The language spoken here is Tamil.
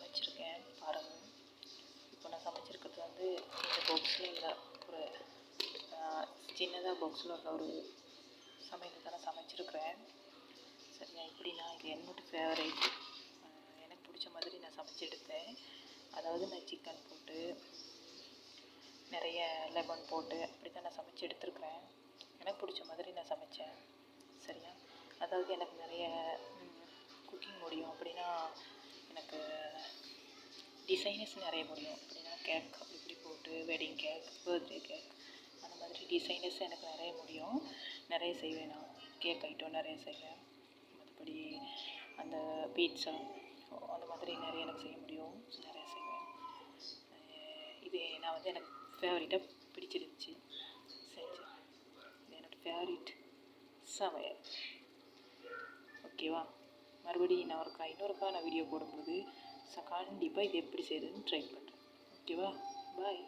சமைச்சிருக்கேன் பாருங்கள். இப்போ நான் சமைச்சிருக்கிறது வந்து இந்த பாக்ஸில் இல்லை, ஒரு சின்னதாக பாக்ஸில் உள்ள ஒரு சமையல் தான் நான் சமைச்சிருக்கிறேன். சரியா, எப்படின்னா இது என்னோட ஃபேவரேட், எனக்கு பிடிச்ச மாதிரி நான் சமைச்சு எடுத்தேன். அதாவது நான் சிக்கன் போட்டு நிறைய லெமன் போட்டு அப்படி தான் நான் சமைச்சு எடுத்துருக்குறேன். எனக்கு பிடிச்ச மாதிரி நான் சமைச்சேன். சரியா, அதாவது எனக்கு நிறைய குக்கிங் முடியும் அப்படின்னா, எனக்கு டிசைனஸ் நிறைய முடியும். அப்படின்னா கேக் அப்படி இப்படி போட்டு வெட்டிங் கேக், பர்த்டே கேக், அந்த மாதிரி டிசைனஸ் எனக்கு நிறைய முடியும். நிறைய செய்வேன், நான் கேக் ஐட்டம் நிறைய செய்வேன். மற்றபடி அந்த பீட்ஸா அந்த மாதிரி நிறைய எனக்கு செய்ய முடியும், நிறைய செய்வேன். இது நான் வந்து எனக்கு ஃபேவரட்டாக பிடிச்சிருந்துச்சி, செஞ்சேன். இது என்னோடய ஃபேவரட் சமையல். ஓகேவா, மறுபடியும் நான் இன்னொருக்கா நான் வீடியோ போடும்போது கண்டிப்பாக இது எப்படி செய்யுதுன்னு ட்ரை பண்ணுறேன். ஓகேவா, பாய்.